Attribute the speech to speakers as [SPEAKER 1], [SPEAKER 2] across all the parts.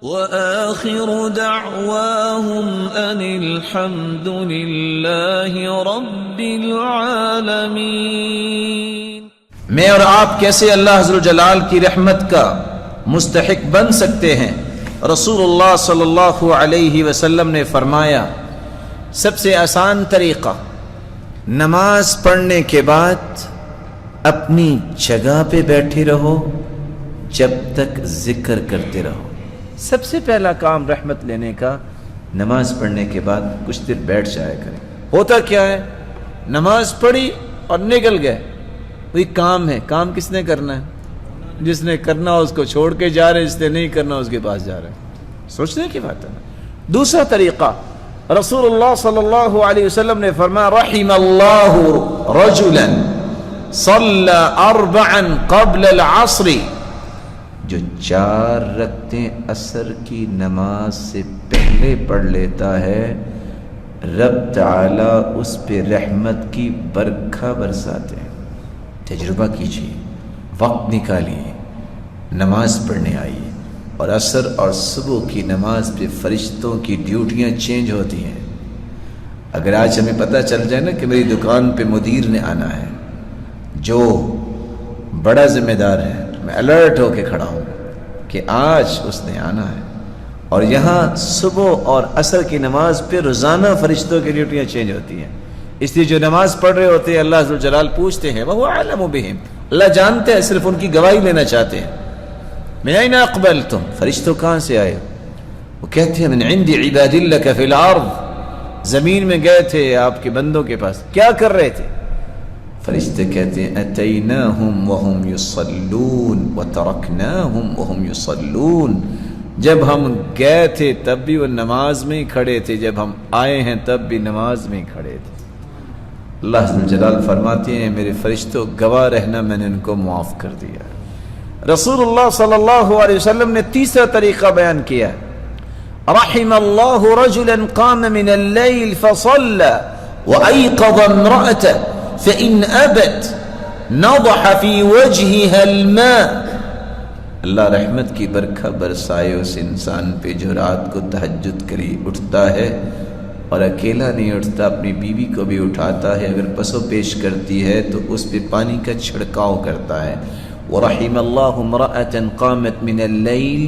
[SPEAKER 1] وآخر دعواهم أن الحمد لله رب العالمين۔
[SPEAKER 2] میں اور آپ کیسے اللہ عز و جلال کی رحمت کا مستحق بن سکتے ہیں؟ رسول اللہ صلی اللہ علیہ وسلم نے فرمایا، سب سے آسان طریقہ، نماز پڑھنے کے بعد اپنی جگہ پہ بیٹھے رہو جب تک ذکر کرتے رہو۔ سب سے پہلا کام رحمت لینے کا نماز پڑھنے کے بعد کچھ دیر بیٹھ جایا کریں۔ ہوتا کیا ہے، نماز پڑھی اور نکل گئے، وہی کام ہے، کام کس نے کرنا ہے؟ جس نے کرنا اس کو چھوڑ کے جا رہے، جس نے نہیں کرنا اس کے پاس جا رہے۔ سوچنے کی بات ہے نا۔ دوسرا طریقہ، رسول اللہ صلی اللہ علیہ وسلم نے فرمایا، رحم اللہ رجلا صلی اربعا قبل العصر، جو 4 رکعتیں عصر کی نماز سے پہلے پڑھ لیتا ہے، رب تعالی اس پہ رحمت کی برکھا برساتے ہیں۔ تجربہ کیجیے، وقت نکالیے، نماز پڑھنے آئیے، اور عصر اور صبح کی نماز پہ فرشتوں کی ڈیوٹیاں چینج ہوتی ہیں۔ اگر آج ہمیں پتہ چل جائے نا کہ میری دکان پہ مدیر نے آنا ہے، جو بڑا ذمہ دار ہے، میں الرٹ ہو کے کھڑا ہوں کہ آج اس نے آنا ہے، اور یہاں صبح اور عصر کی نماز پہ روزانہ فرشتوں کی ڈیوٹیاں چینج ہوتی ہیں۔ اس لیے جو نماز پڑھ رہے ہوتے ہیں اللہ عز و جلال پوچھتے ہیں، وَهُوَ أَعْلَمُ بِهِمْ، اللہ جانتے ہیں، صرف ان کی گواہی لینا چاہتے ہیں۔ مِنْ أَيْنَ أَقْبَلْتُمْ، فرشتوں کہاں سے آئے؟ وہ کہتے ہیں مِنْ عِنْدِ عِبَادِ لَكَ فِي الْأَرْضِ، زمین میں گئے تھے آپ کے بندوں کے پاس، کیا کر رہے تھے؟ فرشتے کہتے ہیں أَتَيْنَاهُمْ وَهُمْ يُصَلُّونَ وَتَرَكْنَاهُمْ وَهُمْ يُصَلُّونَ، جب ہم گئے تھے تب بھی وہ نماز میں ہی کھڑے تھے، جب ہم آئے ہیں تب بھی نماز میں ہی کھڑے تھے۔ اللہ عز و جلال فرماتے ہیں، میرے فرشتوں گواہ رہنا، میں نے ان کو معاف کر دیا۔ رسول اللہ صلی اللہ علیہ وسلم نے تیسرا طریقہ بیان کیا، رحم اللہ رجلا قام من اللیل فصلى وأيقظ امرأته فإن أبت نضح في وجهها الماء، اللہ رحمت کی برکھا برسائے اس انسان پہ جو رات کو تہجد کری اٹھتا ہے اور اکیلا نہیں اٹھتا، اپنی بیوی کو بھی اٹھاتا ہے، اگر پسو پیش کرتی ہے تو اس پہ پانی کا چھڑکاؤ کرتا ہے۔ وَرَحِمَ اللَّهُ امْرَأَةً قَامَتْ مِنَ اللَّيْلِ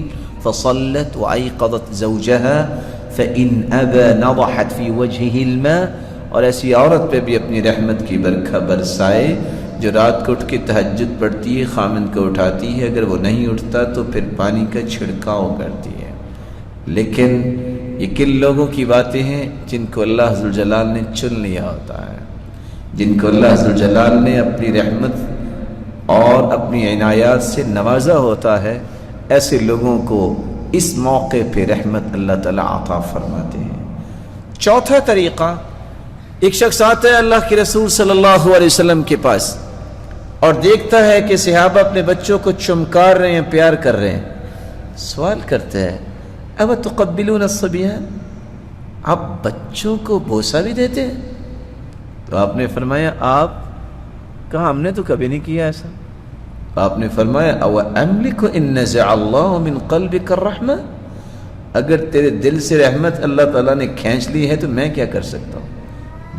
[SPEAKER 2] فَصَلَّتْ وَأَيْقَظَتْ زَوْجَهَا فَإِنْ أَبَى نَضَحَتْ فِي وَجْهِهِ الْمَاء، اور ایسی عورت پہ بھی اپنی رحمت کی برکھا برسائے جو رات کو اٹھ کے تہجد پڑھتی ہے، خامند کو اٹھاتی ہے، اگر وہ نہیں اٹھتا تو پھر پانی کا چھڑکاؤ کرتی ہے۔ لیکن یہ کن لوگوں کی باتیں ہیں؟ جن کو اللہ عز و جلال نے چن لیا ہوتا ہے، جن کو اللہ عز و جلال نے اپنی رحمت اور اپنی عنایات سے نوازا ہوتا ہے، ایسے لوگوں کو اس موقع پہ رحمت اللہ تعالیٰ عطا فرماتے ہیں۔ چوتھا طریقہ، ایک شخص آتا ہے اللہ کے رسول صلی اللہ علیہ وسلم کے پاس اور دیکھتا ہے کہ صحابہ اپنے بچوں کو چمکار رہے ہیں، پیار کر رہے ہیں، سوال کرتا ہے، اب تقبلون الصبیان، آپ بچوں کو بوسہ بھی دیتے ہیں؟ تو آپ نے فرمایا، آپ کہا ہم نے تو کبھی نہیں کیا ایسا۔ آپ نے فرمایا، او املک ان نزع اللہ من قلبک الرحمہ، اگر تیرے دل سے رحمت اللہ تعالیٰ نے کھینچ لی ہے تو میں کیا کر سکتا ہوں؟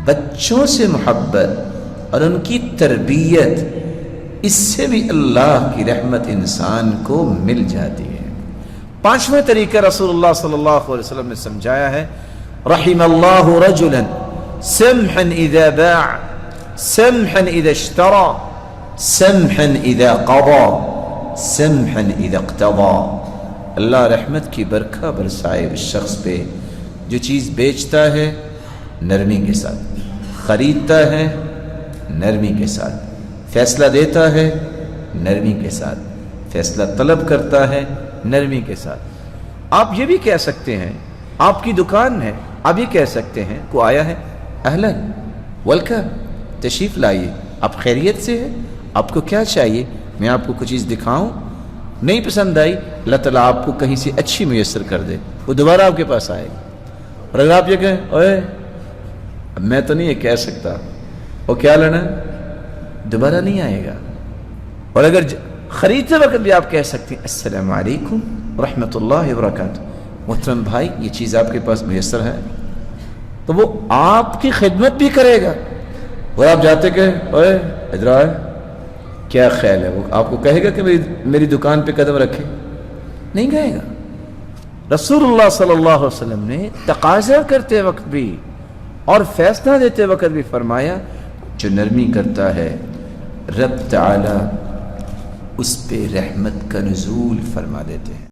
[SPEAKER 2] بچوں سے محبت اور ان کی تربیت، اس سے بھی اللہ کی رحمت انسان کو مل جاتی ہے۔ پانچواں طریقہ رسول اللہ صلی اللہ علیہ وسلم نے سمجھایا ہے، رحم اللہ رجلا سمحا اذا باع سمحا اذا اشترى سمحا اذا قضى سمحا اذا اقتضى، اللہ رحمت کی برکھا برسائے اس شخص پہ جو چیز بیچتا ہے نرمی کے ساتھ، خریدتا ہے نرمی کے ساتھ، فیصلہ دیتا ہے نرمی کے ساتھ، فیصلہ طلب کرتا ہے نرمی کے ساتھ۔ آپ یہ بھی کہہ سکتے ہیں، آپ کی دکان ہے، آپ یہ کہہ سکتے ہیں، کو آیا ہے، اہلاً ویلکم، تشریف لائیے، آپ خیریت سے ہیں، آپ کو کیا چاہیے، میں آپ کو کچھ چیز دکھاؤں، نہیں پسند آئی اللہ تعالیٰ آپ کو کہیں سے اچھی میسر کر دے، وہ دوبارہ آپ کے پاس آئے گی۔ اور اگر آپ یہ کہیں، اوے اب میں تو نہیں یہ کہہ سکتا، وہ کیا لینا، دوبارہ نہیں آئے گا۔ اور اگر خریدتے وقت بھی آپ کہہ سکتے ہیں السلام علیکم ورحمۃ اللہ وبرکاتہ، محترم بھائی یہ چیز آپ کے پاس میسر ہے، تو وہ آپ کی خدمت بھی کرے گا. اور آپ جاتے کہ اوے ادھر آئے، کیا خیال ہے، وہ آپ کو کہے گا کہ میری دکان پہ قدم رکھے؟ نہیں کہے گا. رسول اللہ صلی اللہ علیہ وسلم نے تقاضا کرتے وقت بھی اور فیصلہ دیتے وقت بھی فرمایا جو نرمی کرتا ہے رب تعالی اس پہ رحمت کا نزول فرما دیتے ہیں.